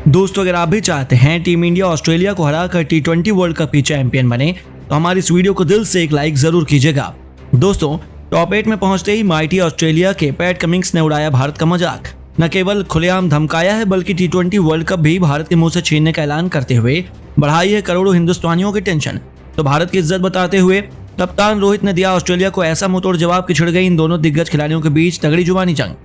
दोस्तों, अगर आप भी चाहते हैं टीम इंडिया ऑस्ट्रेलिया को हराकर T20 वर्ल्ड कप की चैंपियन बने तो हमारी इस वीडियो को दिल से एक लाइक जरूर कीजिएगा। दोस्तों, टॉप 8 में पहुंचते ही माइटी ऑस्ट्रेलिया के पैट कमिंग्स ने उड़ाया भारत का मजाक। न केवल खुलेआम धमकाया है बल्कि T20 वर्ल्ड कप भी भारत के मुंह से छीनने का ऐलान करते हुए बढ़ाई है करोड़ों हिंदुस्तानियों की टेंशन। तो भारत की इज्जत बताते हुए कप्तान रोहित ने दिया ऑस्ट्रेलिया को ऐसा मुंहतोड़ जवाब कि छिड़ गई इन दोनों दिग्गज खिलाड़ियों के बीच तगड़ी जुबानी जंग।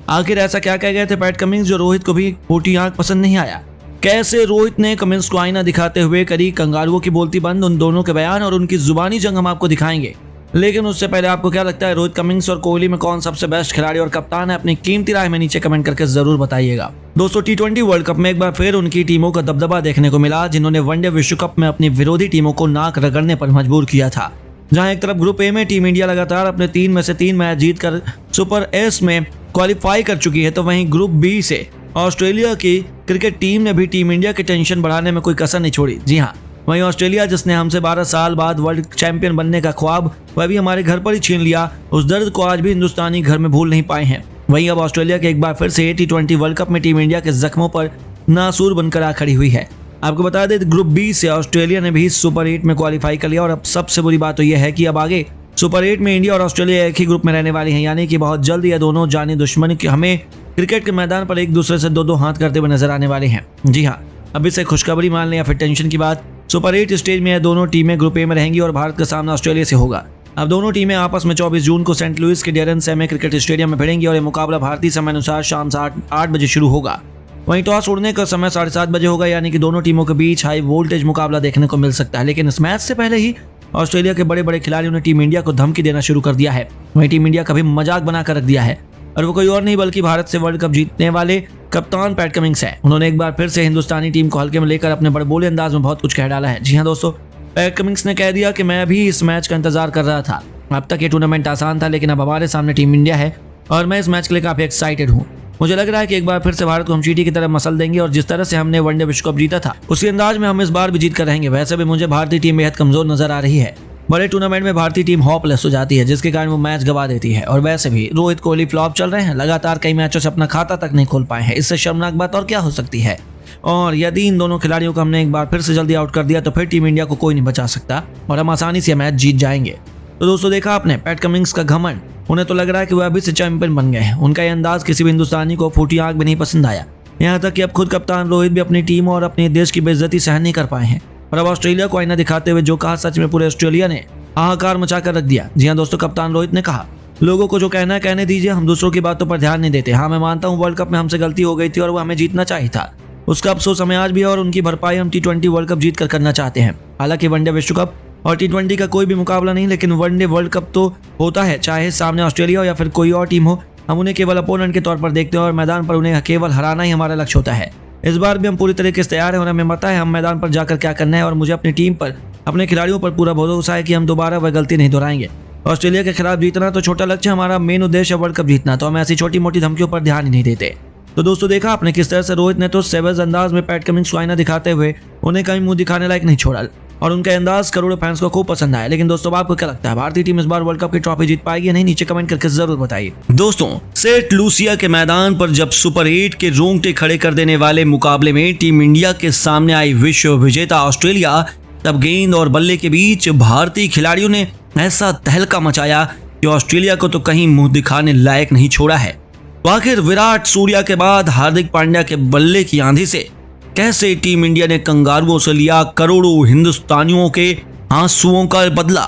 आखिर ऐसा क्या कह गए थे पैट कमिंग्स जो रोहित को भी फूटी आंख पसंद नहीं आया? कैसे रोहित ने कमिंग्स को आईना दिखाते हुए करी कंगारुओं की बोलती बंद? उन दोनों के बयान और उनकी जुबानी जंग हम आपको दिखाएंगे। लेकिन उससे पहले आपको क्या लगता है रोहित कमिंग्स और कोहली में कौन सबसे बेस्ट खिलाड़ी और कप्तान है? अपनी कीमती राय में नीचे कमेंट करके जरूर बताइएगा। दोस्तों, T20 वर्ल्ड कप में एक बार फिर उनकी टीमों का दबदबा देखने को मिला जिन्होंने वनडे विश्व कप में अपनी विरोधी टीमों को नाक रगड़ने पर मजबूर किया था। जहां एक तरफ ग्रुप ए में टीम इंडिया लगातार अपने 3 में से 3 मैच जीतकर सुपर एस में क्वालिफाई कर चुकी है, तो वहीं ग्रुप बी से ऑस्ट्रेलिया की क्रिकेट टीम ने भी टीम इंडिया की टेंशन बढ़ाने में कोई कसर नहीं छोड़ी। जी हाँ, वहीं ऑस्ट्रेलिया जिसने हमसे 12 साल बाद वर्ल्ड चैंपियन बनने का ख्वाब वह भी हमारे घर पर ही छीन लिया, उस दर्द को आज भी हिंदुस्तानी घर में भूल नहीं पाए हैं। वहीं अब ऑस्ट्रेलिया के एक बार फिर से T20 वर्ल्ड कप में टीम इंडिया के जख्मों पर नासूर बनकर आ खड़ी हुई है। आपको बता दें ग्रुप बी से ऑस्ट्रेलिया ने भी सुपर 8 में क्वालिफाई कर लिया और अब सबसे बुरी बात तो यह है कि अब आगे सुपर 8 में इंडिया और ऑस्ट्रेलिया एक ही ग्रुप में रहने वाली हैं, यानी कि बहुत जल्द ये दोनों जानी दुश्मनी की हमें क्रिकेट के मैदान पर एक दूसरे से दो हाथ करते हुए नजर आने वाले हैं। जी हाँ, अब इसे खुशखबरी मान लें या फिर टेंशन की बात, सुपर 8 स्टेज में यह दोनों टीमें ग्रुप ए में रहेंगी और भारत का सामना ऑस्ट्रेलिया से होगा। अब दोनों टीमें आपस में 24 जून को सेंट लुइस के डेरन सैमे क्रिकेट स्टेडियम में भिड़ेंगी और यह मुकाबला भारतीय समय अनुसार शाम 8 बजे शुरू होगा। वहीं टॉस उड़ने का समय 7:30 बजे होगा, यानी कि दोनों टीमों के बीच हाई वोल्टेज मुकाबला देखने को मिल सकता है। लेकिन इस मैच से पहले ही ऑस्ट्रेलिया के बड़े बड़े खिलाड़ियों ने टीम इंडिया को धमकी देना शुरू कर दिया है। वहीं टीम इंडिया का भी मजाक बनाकर रख दिया है और वो कोई और नहीं बल्कि भारत से वर्ल्ड कप जीतने वाले कप्तान पैट कमिंग्स है। उन्होंने एक बार फिर से हिंदुस्तानी टीम को हल्के में लेकर अपने बड़बोले अंदाज में बहुत कुछ कह डाला है। जी हाँ दोस्तों, पैट कमिंग्स ने कह दिया कि मैं भी इस मैच का इंतजार कर रहा था। अब तक ये टूर्नामेंट आसान था लेकिन अब हमारे सामने टीम इंडिया है और मैं इस मैच के लिए काफी एक्साइटेड हूँ। मुझे लग रहा है कि एक बार फिर से भारत को हम चींटी की तरह मसल देंगे और जिस तरह से हमने वनडे विश्व कप जीता था उसी अंदाज में हम इस बार भी जीत कर रहेंगे। वैसे भी मुझे भारतीय टीम बेहद कमजोर नजर आ रही है। बड़े टूर्नामेंट में भारतीय टीम होपलेस हो जाती है जिसके कारण वो मैच गवा देती है। और वैसे भी रोहित कोहली फ्लॉप चल रहे हैं, लगातार कई मैचों से अपना खाता तक नहीं खोल पाए हैं। इससे शर्मनाक बात और क्या हो सकती है? और यदि इन दोनों खिलाड़ियों को हमने एक बार फिर से जल्दी आउट कर दिया तो फिर टीम इंडिया को कोई नहीं बचा सकता और हम आसानी से मैच जीत जाएंगे। तो दोस्तों, देखा आपने पैट कमिंग्स का घमंड। उन्हें तो लग रहा है कि वह अभी से चैंपियन बन गए हैं। उनका यह अंदाज किसी भी हिंदुस्तानी को फूटी आंख भी नहीं पसंद आया। यहाँ तक कि अब खुद कप्तान रोहित भी अपनी टीम और अपने देश की बेइज्जती सहन नहीं कर पाए हैं और अब ऑस्ट्रेलिया को आईना दिखाते हुए जो कहा सच में पूरे ऑस्ट्रेलिया ने हाहाकार मचा कर रख दिया। जी हाँ दोस्तों, कप्तान रोहित ने कहा लोगों को जो कहना है कहने दीजिए, हम दूसरों की बातों पर ध्यान नहीं देते। हाँ, मैं मानता हूँ वर्ल्ड कप में हमसे गलती हो गई थी और वो हमें जीतना चाहिए था। उसका अफसोस हमें आज भी है और उनकी भरपाई हम T20 वर्ल्ड कप जीत कर करना चाहते हैं। हालांकि वनडे विश्व कप और T20 का कोई भी मुकाबला नहीं, लेकिन वनडे वर्ल्ड कप तो होता है, चाहे सामने ऑस्ट्रेलिया हो या फिर कोई और टीम हो। हम उन्हें केवल अपोनेंट के तौर पर देखते हैं और मैदान पर उन्हें केवल हराना ही हमारा लक्ष्य होता है। इस बार भी हम पूरी तरीके से तैयार हैं और हमें पता है हम मैदान पर जाकर क्या करना है और मुझे अपनी टीम पर, अपने खिलाड़ियों पर पूरा भरोसा है कि हम दोबारा वह गलती नहीं दोहराएंगे। ऑस्ट्रेलिया के खिलाफ जीतना तो छोटा लक्ष्य, हमारा मेन उद्देश्य वर्ल्ड कप जीतना, तो हम ऐसी छोटी मोटी धमकियों पर ध्यान ही नहीं देते। तो दोस्तों, देखा आपने किस तरह से रोहित ने तो सेवेज अंदाज में पैट कमिंग्स को आईना दिखाते हुए उन्हें कहीं मुंह दिखाने लायक नहीं छोड़ा और उनका अंदाज करोड़ों फैंस को खूब पसंद आया। लेकिन दोस्तों, आपको क्या लगता है भारतीय टीम इस बार वर्ल्ड कप की ट्रॉफी जीत पाएगी या नहीं? नीचे कमेंट करके जरूर बताइए। दोस्तों, सेंट लूसिया के मैदान पर जब सुपर 8 के रोंगटे खड़े कर देने वाले मुकाबले में टीम इंडिया के सामने आई विश्व विजेता ऑस्ट्रेलिया, तब गेंद और बल्ले के बीच भारतीय खिलाड़ियों ने ऐसा तहलका मचाया कि ऑस्ट्रेलिया को तो कहीं मुंह दिखाने लायक नहीं छोड़ा है। तो आखिर विराट सूर्या के बाद हार्दिक पांड्या के बल्ले की आंधी से कैसे टीम इंडिया ने कंगारुओं से लिया करोड़ों हिंदुस्तानियों के आंसुओं का बदला?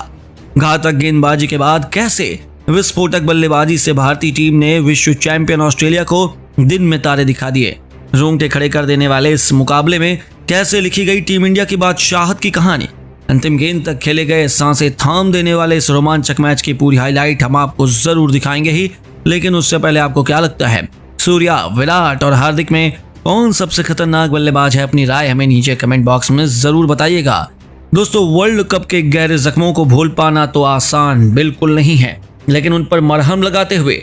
घातक गेंदबाजी के बाद कैसे विस्फोटक बल्लेबाजी से भारतीय टीम ने विश्व चैंपियन ऑस्ट्रेलिया को दिन में तारे दिखा दिए। रोंगटे खड़े कर देने वाले इस मुकाबले में कैसे लिखी गई टीम इंडिया की बादशाहत की कहानी, अंतिम गेंद तक खेले गए सांसें थाम देने वाले इस रोमांचक मैच की पूरी हाईलाइट हम आपको जरूर दिखाएंगे ही। लेकिन उससे पहले आपको क्या लगता है सूर्या, विराट और हार्दिक में कौन सबसे खतरनाक बल्लेबाज है? अपनी राय हमें नीचे कमेंट बॉक्स में जरूर बताइएगा। दोस्तों, वर्ल्ड कप के गहरे जख्मों को भूल पाना तो आसान बिल्कुल नहीं है, लेकिन उन पर मरहम लगाते हुए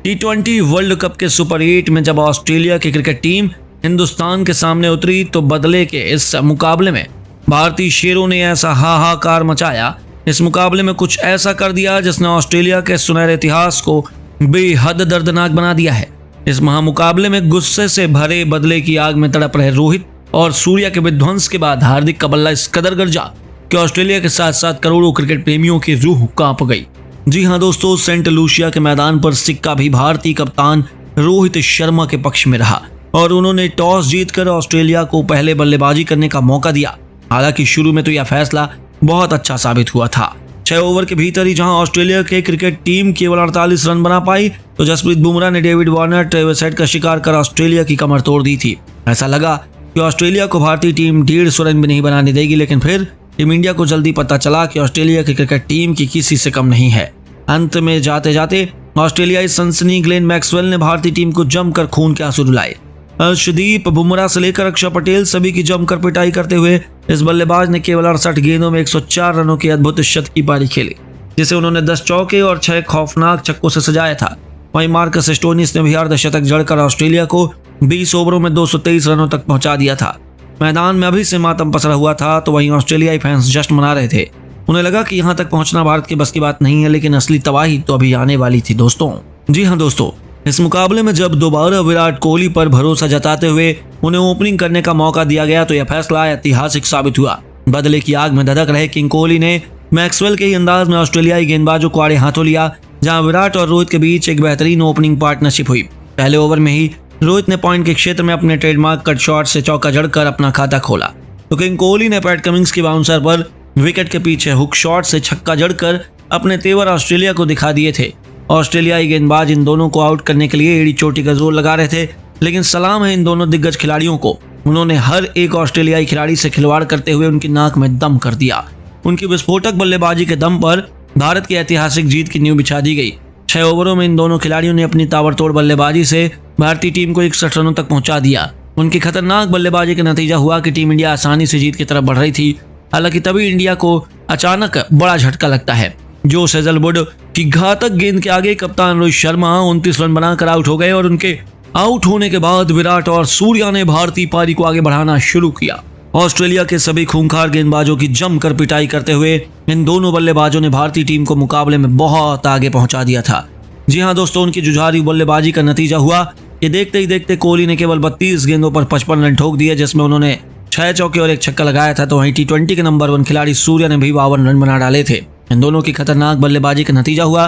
T20 वर्ल्ड कप के सुपर 8 में जब ऑस्ट्रेलिया की क्रिकेट टीम हिंदुस्तान के सामने उतरी तो बदले के इस मुकाबले में भारतीय शेरों ने ऐसा हाहाकार मचाया। इस मुकाबले में कुछ ऐसा कर दिया जिसने ऑस्ट्रेलिया के सुनहरे इतिहास को बेहद दर्दनाक बना दिया है। इस महामुकाबले में गुस्से से भरे बदले की आग में तड़प रहे रोहित और सूर्या के विध्वंस के बाद हार्दिक का बल्ला इस कदर गरजा कि ऑस्ट्रेलिया के साथ साथ करोड़ों क्रिकेट प्रेमियों की रूह कांप गई। जी हां दोस्तों, सेंट लूसिया के मैदान पर सिक्का भी भारतीय कप्तान रोहित शर्मा के पक्ष में रहा और उन्होंने टॉस जीतकर ऑस्ट्रेलिया को पहले बल्लेबाजी करने का मौका दिया। हालांकि शुरू में तो यह फैसला बहुत अच्छा साबित हुआ था। 6 ओवर के भीतर ही जहां ऑस्ट्रेलिया के क्रिकेट टीम केवल 48 रन बना पाई तो जसप्रीत बुमराह ने डेविड वार्नर ट्रेविस हेड का शिकार कर ऑस्ट्रेलिया की कमर तोड़ दी थी। ऐसा लगा कि ऑस्ट्रेलिया को भारतीय टीम 150 रन भी नहीं बनाने देगी, लेकिन फिर टीम इंडिया को जल्दी पता चला कि ऑस्ट्रेलिया की क्रिकेट टीम की किसी से कम नहीं है। अंत में जाते जाते ऑस्ट्रेलियाई सनसनी ग्लेन मैक्सवेल ने भारतीय टीम को जमकर खून के आंसू रुलाए। अर्शदीप बुमराह से लेकर अक्षर पटेल सभी की जमकर पिटाई करते हुए इस बल्लेबाज ने केवल 68 गेंदों में 104 रनों की अद्भुत शतक की पारी खेली, जिसे उन्होंने 10 चौके और 6 खौफनाक छक्कों से सजाया था। वहीं मार्कस स्टोनिस ने भी अर्धशतक जड़कर ऑस्ट्रेलिया को 20 ओवरों में 223 रनों तक पहुंचा दिया था। मैदान में अभी से मातम पसरा हुआ था तो वहीं ऑस्ट्रेलियाई फैंस जश्न मना रहे थे। उन्हें लगा कि यहां तक पहुंचना भारत के बस की बात नहीं है, लेकिन असली तबाही तो अभी आने वाली थी दोस्तों। जी हां दोस्तों, इस मुकाबले में जब दोबारा विराट कोहली पर भरोसा जताते हुए उन्हें ओपनिंग करने का मौका दिया गया तो यह फैसला ऐतिहासिक साबित हुआ। बदले की आग में धधक रहे किंग कोहली ने मैक्सवेल के ही अंदाज में ऑस्ट्रेलियाई गेंदबाजों को आड़े हाथों लिया, जहां विराट और रोहित के बीच एक बेहतरीन ओपनिंग पार्टनरशिप हुई। पहले ओवर में ही रोहित ने पॉइंट के क्षेत्र में अपने ट्रेडमार्क कट शॉट से चौका जड़कर अपना खाता खोला तो किंग कोहली ने पैट कमिंस की बाउंसर पर विकेट के पीछे हुक शॉट से छक्का जड़कर अपने तेवर ऑस्ट्रेलिया को दिखा दिए थे। ऑस्ट्रेलियाई गेंदबाज इन दोनों को आउट करने के लिए एड़ी चोटी का जोर लगा रहे थे, लेकिन सलाम है इन दोनों दिग्गज खिलाड़ियों को, उन्होंने हर एक ऑस्ट्रेलियाई खिलाड़ी से खिलवाड़ करते हुए उनकी नाक में दम कर दिया। उनकी विस्फोटक बल्लेबाजी के दम पर भारत की ऐतिहासिक जीत की नींव बिछा दी गई। 6 ओवरों में इन दोनों खिलाड़ियों ने अपनी ताबड़तोड़ बल्लेबाजी से भारतीय टीम को 61 रनों तक पहुंचा दिया। उनकी खतरनाक बल्लेबाजी का नतीजा हुआ कि टीम इंडिया आसानी से जीत की तरफ बढ़ रही थी। हालांकि तभी इंडिया को अचानक बड़ा झटका लगता है। जो हेजलवुड की घातक गेंद के आगे कप्तान रोहित शर्मा 29 रन बनाकर आउट हो गए और उनके आउट होने के बाद विराट और सूर्या ने भारतीय पारी को आगे बढ़ाना शुरू किया। ऑस्ट्रेलिया के सभी खूंखार गेंदबाजों की जमकर पिटाई करते हुए इन दोनों बल्लेबाजों ने भारतीय टीम को मुकाबले में बहुत आगे पहुंचा दिया था। जी हां दोस्तों, उनकी जुझारू बल्लेबाजी का नतीजा हुआ कि देखते ही देखते कोहली ने केवल 32 गेंदों पर 55 रन ठोक दिए, जिसमें उन्होंने 6 चौके और 1 छक्का लगाया था। तो वहीं T20 के नंबर 1 खिलाड़ी सूर्या ने भी 52 रन बना डाले थे। इन दोनों की खतरनाक बल्लेबाजी का नतीजा हुआ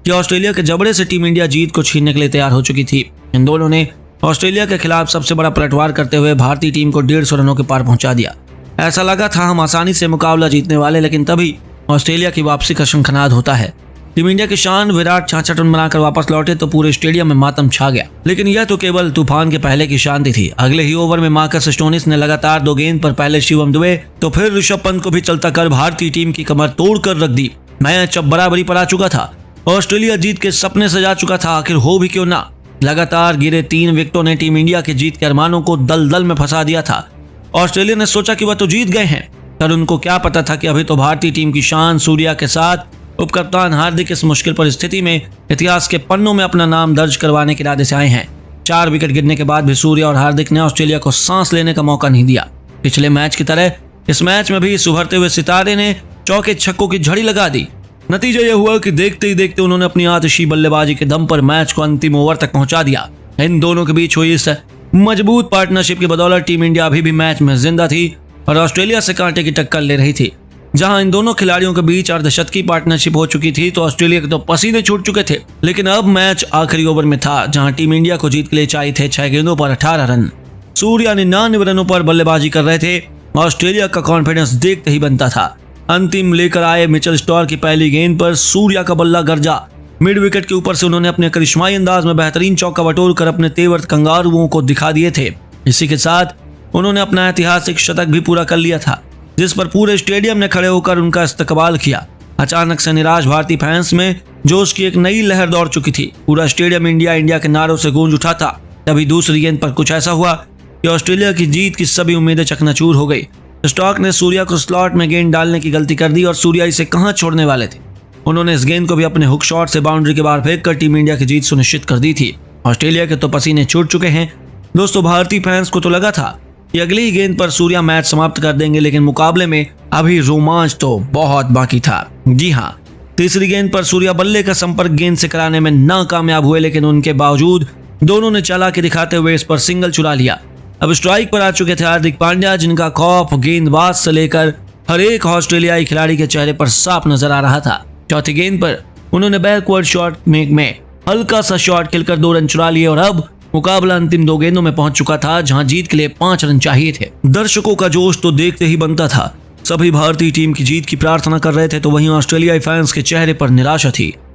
कि ऑस्ट्रेलिया के जबड़े से टीम इंडिया जीत को छीनने के लिए तैयार हो चुकी थी। इन दोनों ने ऑस्ट्रेलिया के खिलाफ सबसे बड़ा पलटवार करते हुए भारतीय टीम को 150 रनों के पार पहुंचा दिया। ऐसा लगा था हम आसानी से मुकाबला जीतने वाले, लेकिन तभी ऑस्ट्रेलिया की वापसी का शंखनाद होता है। टीम इंडिया की शान विराट 66 रन बनाकर वापस लौटे तो पूरे स्टेडियम में मातम छा गया, लेकिन यह तो केवल तूफान के पहले की शांति थी। अगले ही ओवर में मार्कस स्टोनिस ने लगातार 2 गेंद पर पहले शिवम दुबे तो फिर ऋषभ पंत को भी चलता कर भारतीय टीम की कमर तोड़कर रख दी। मैच अब बराबरी पर आ चुका था। ऑस्ट्रेलिया जीत के सपने सजा चुका था, आखिर हो भी क्यों ना। लगातार गिरे 3 विकेटों ने टीम इंडिया के जीत के अरमानों को दलदल में फंसा दिया था। ऑस्ट्रेलिया ने सोचा कि वह तो जीत गए हैं, पर उनको क्या पता था कि अभी तो भारतीय टीम की शान सूर्या के साथ उपकप्तान हार्दिक इस मुश्किल परिस्थिति में इतिहास के पन्नों में अपना नाम दर्ज करवाने के इरादे से आए हैं। 4 विकेट गिरने के बाद भी सूर्या और हार्दिक ने ऑस्ट्रेलिया को सांस लेने का मौका नहीं दिया। पिछले मैच की तरह इस मैच में भी इस उभरते हुए सितारे ने चौके छक्कों की झड़ी लगा दी। नतीजा यह हुआ कि देखते ही देखते उन्होंने अपनी आतिशी बल्लेबाजी के दम पर मैच को अंतिम ओवर तक पहुंचा दिया। इन दोनों के बीच हुई इस मजबूत पार्टनरशिप की बदौलत टीम इंडिया अभी भी मैच में जिंदा थी और ऑस्ट्रेलिया से कांटे की टक्कर ले रही थी। जहां इन दोनों खिलाड़ियों के बीच अर्धशतकी पार्टनरशिप हो चुकी थी तो ऑस्ट्रेलिया के तो पसीने छूट चुके थे, लेकिन अब मैच आखिरी ओवर में था, जहां टीम इंडिया को जीत के लिए चाहिए थे 6 गेंदों पर 18 रन। सूर्या 99 रनों पर बल्लेबाजी कर रहे थे। ऑस्ट्रेलिया का कॉन्फिडेंस देखते ही बनता था। अंतिम लेकर आए मिचेल स्टार्क की पहली गेंद पर सूर्या का बल्ला गरजा। मिड विकेट के ऊपर से उन्होंने अपने करिश्माई अंदाज में बेहतरीन चौका बटोर कर अपने तेवर कंगारुओं को दिखा दिए थे। इसी के साथ उन्होंने अपना ऐतिहासिक शतक भी पूरा कर लिया था, जिस पर पूरे स्टेडियम ने खड़े होकर उनका इस्तकबाल किया। अचानक से निराश भारतीय फैंस में जोश की एक नई लहर दौड़ चुकी थी। पूरा स्टेडियम इंडिया इंडिया के नारों से गूंज उठा था। तभी दूसरी गेंद पर कुछ ऐसा हुआ कि ऑस्ट्रेलिया की जीत की सभी उम्मीदें चकनाचूर हो गई। स्टार्क ने सूर्या को स्लॉट में गेंद डालने की गलती कर दी और सूर्या इसे कहां छोड़ने वाले थे। उन्होंने इस गेंद को भी अपने हुक शॉट से बाउंड्री के बाहर फेंक कर टीम इंडिया की जीत सुनिश्चित कर दी थी। ऑस्ट्रेलिया के तो पसीने छूट चुके हैं। दोस्तों, भारतीय फैंस को तो लगा था कि अगली ही गेंद पर सूर्या मैच समाप्त कर देंगे, लेकिन मुकाबले में अभी रोमांच तो बहुत बाकी था। जी हाँ, तीसरी गेंद पर सूर्या बल्ले का संपर्क गेंद से कराने में नाकामयाब हुए, लेकिन उनके बावजूद दोनों ने चालाकी दिखाते हुए इस पर सिंगल चुरा लिया। अब स्ट्राइक पर आ चुके थे हार्दिक पांड्या, जिनका खौफ गेंदबाज से लेकर हर एक ऑस्ट्रेलियाई खिलाड़ी के चेहरे पर साफ नजर आ रहा था। चौथी गेंद पर उन्होंने बैकवर्ड शॉट में हल्का सा शॉट खेलकर 2 रन चुरा लिए और अब मुकाबला अंतिम 2 गेंदों में पहुंच चुका था, जहां जीत के लिए 5 रन चाहिए थे। दर्शकों का जोश तो देखते ही बनता था। सभी भारतीय टीम की जीत की प्रार्थना कर रहे थे, तो वहीं ऑस्ट्रेलियाई फैंस के चेहरे पर निराशा थी।